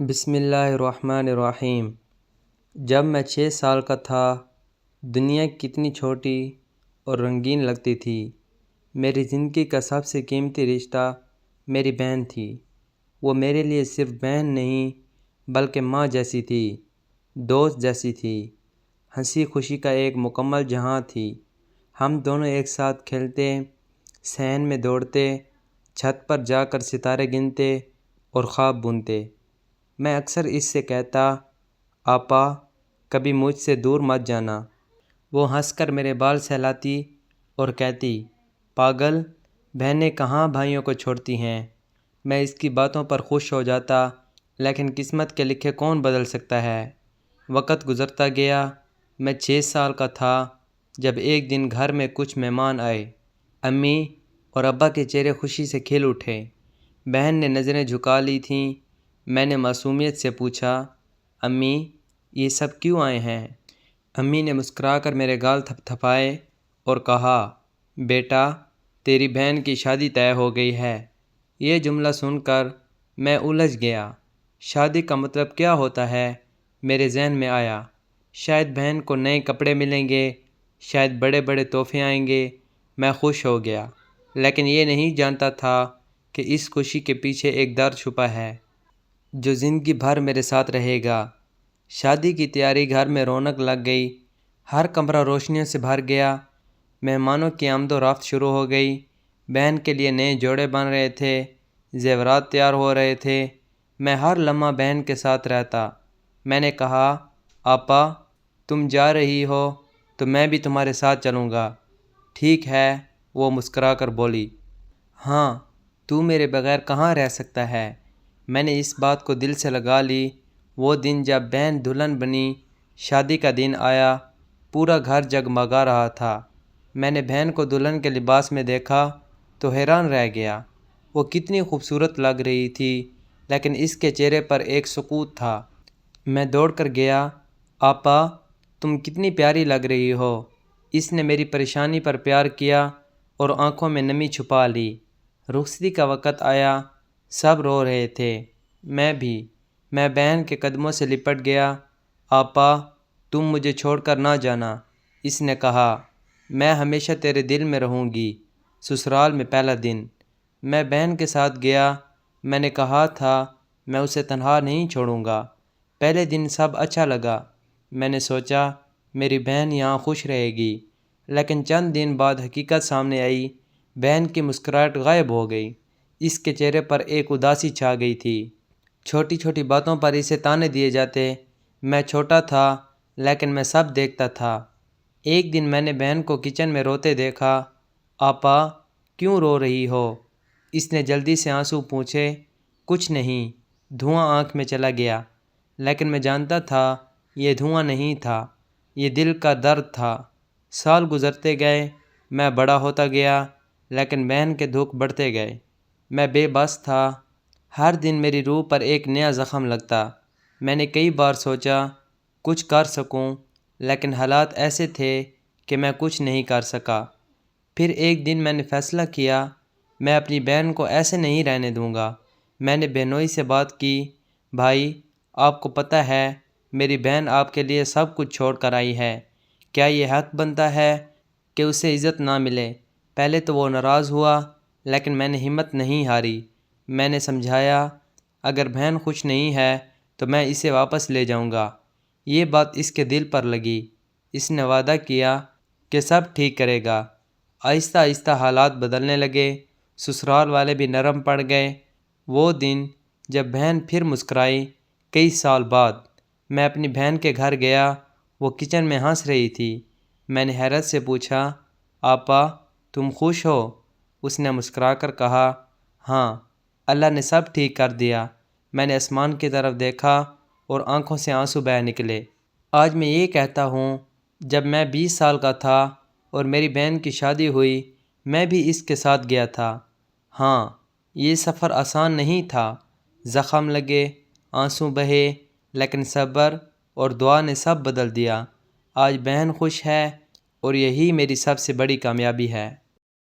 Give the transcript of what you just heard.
بسم اللہ الرحمن الرحیم۔ جب میں 6 سال کا تھا، دنیا کتنی چھوٹی اور رنگین لگتی تھی۔ میری زندگی کا سب سے قیمتی رشتہ میری بہن تھی۔ وہ میرے لیے صرف بہن نہیں بلکہ ماں جیسی تھی، دوست جیسی تھی، ہنسی خوشی کا ایک مکمل جہاں تھی۔ ہم دونوں ایک ساتھ کھیلتے، صحن میں دوڑتے، چھت پر جا کر ستارے گنتے اور خواب بنتے۔ میں اکثر اس سے کہتا، آپا کبھی مجھ سے دور مت جانا۔ وہ ہنس کر میرے بال سہلاتی اور کہتی، پاگل، بہنیں کہاں بھائیوں کو چھوڑتی ہیں۔ میں اس کی باتوں پر خوش ہو جاتا، لیکن قسمت کے لکھے کون بدل سکتا ہے۔ وقت گزرتا گیا، میں 6 سال کا تھا جب ایک دن گھر میں کچھ مہمان آئے۔ امی اور ابا کے چہرے خوشی سے کھل اٹھے۔ بہن نے نظریں جھکا لی تھیں۔ میں نے معصومیت سے پوچھا، امی یہ سب کیوں آئے ہیں؟ امی نے مسکرا کر میرے گال تھپ تھپائے اور کہا، بیٹا تیری بہن کی شادی طے ہو گئی ہے۔ یہ جملہ سن کر میں الجھ گیا۔ شادی کا مطلب کیا ہوتا ہے؟ میرے ذہن میں آیا، شاید بہن کو نئے کپڑے ملیں گے، شاید بڑے بڑے تحفے آئیں گے۔ میں خوش ہو گیا، لیکن یہ نہیں جانتا تھا کہ اس خوشی کے پیچھے ایک درد چھپا ہے جو زندگی بھر میرے ساتھ رہے گا۔ شادی کی تیاری، گھر میں رونق لگ گئی، ہر کمرہ روشنیوں سے بھر گیا۔ مہمانوں کی آمد و رفت شروع ہو گئی۔ بہن کے لیے نئے جوڑے بن رہے تھے، زیورات تیار ہو رہے تھے۔ میں ہر لمحہ بہن کے ساتھ رہتا۔ میں نے کہا، آپا تم جا رہی ہو تو میں بھی تمہارے ساتھ چلوں گا۔ ٹھیک ہے، وہ مسکرا کر بولی۔ ہاں، تو میرے بغیر کہاں رہ سکتا ہے۔ میں نے اس بات کو دل سے لگا لی۔ وہ دن جب بہن دلہن بنی، شادی کا دن آیا، پورا گھر جگمگا رہا تھا۔ میں نے بہن کو دلہن کے لباس میں دیکھا تو حیران رہ گیا۔ وہ کتنی خوبصورت لگ رہی تھی، لیکن اس کے چہرے پر ایک سکوت تھا۔ میں دوڑ کر گیا، آپا تم کتنی پیاری لگ رہی ہو۔ اس نے میری پریشانی پر پیار کیا اور آنکھوں میں نمی چھپا لی۔ رخصتی کا وقت آیا، سب رو رہے تھے، میں بھی۔ میں بہن کے قدموں سے لپٹ گیا۔ آپا تم مجھے چھوڑ کر نہ جانا، اس نے کہا، میں ہمیشہ تیرے دل میں رہوں گی۔ سسرال میں پہلا دن، میں بہن کے ساتھ گیا۔ میں نے کہا تھا میں اسے تنہا نہیں چھوڑوں گا۔ پہلے دن سب اچھا لگا۔ میں نے سوچا میری بہن یہاں خوش رہے گی، لیکن چند دن بعد حقیقت سامنے آئی۔ بہن کی مسکراہٹ غائب ہو گئی۔ اس کے چہرے پر ایک اداسی چھا گئی تھی۔ چھوٹی چھوٹی باتوں پر اسے طعنے دیے جاتے۔ میں چھوٹا تھا، لیکن میں سب دیکھتا تھا۔ ایک دن میں نے بہن کو کچن میں روتے دیکھا۔ آپا کیوں رو رہی ہو؟ اس نے جلدی سے آنسو پوچھے۔ کچھ نہیں، دھواں آنکھ میں چلا گیا۔ لیکن میں جانتا تھا یہ دھواں نہیں تھا، یہ دل کا درد تھا۔ سال گزرتے گئے، میں بڑا ہوتا گیا، لیکن بہن کے دکھ بڑھتے گئے۔ میں بے بس تھا، ہر دن میری روح پر ایک نیا زخم لگتا۔ میں نے کئی بار سوچا کچھ کر سکوں، لیکن حالات ایسے تھے کہ میں کچھ نہیں کر سکا۔ پھر ایک دن میں نے فیصلہ کیا، میں اپنی بہن کو ایسے نہیں رہنے دوں گا۔ میں نے بہنوئی سے بات کی، بھائی آپ کو پتہ ہے میری بہن آپ کے لیے سب کچھ چھوڑ کر آئی ہے، کیا یہ حق بنتا ہے کہ اسے عزت نہ ملے؟ پہلے تو وہ ناراض ہوا، لیکن میں نے ہمت نہیں ہاری۔ میں نے سمجھایا، اگر بہن خوش نہیں ہے تو میں اسے واپس لے جاؤں گا۔ یہ بات اس کے دل پر لگی۔ اس نے وعدہ کیا کہ سب ٹھیک کرے گا۔ آہستہ آہستہ حالات بدلنے لگے، سسرال والے بھی نرم پڑ گئے۔ وہ دن جب بہن پھر مسکرائی، کئی سال بعد، میں اپنی بہن کے گھر گیا۔ وہ کچن میں ہنس رہی تھی۔ میں نے حیرت سے پوچھا، آپا تم خوش ہو؟ اس نے مسکرا کر کہا، ہاں اللہ نے سب ٹھیک کر دیا۔ میں نے آسمان کی طرف دیکھا اور آنکھوں سے آنسو بہہ نکلے۔ آج میں یہ کہتا ہوں، جب میں 20 سال کا تھا اور میری بہن کی شادی ہوئی، میں بھی اس کے ساتھ گیا تھا۔ ہاں، یہ سفر آسان نہیں تھا، زخم لگے، آنسو بہے، لیکن صبر اور دعا نے سب بدل دیا۔ آج بہن خوش ہے اور یہی میری سب سے بڑی کامیابی ہے۔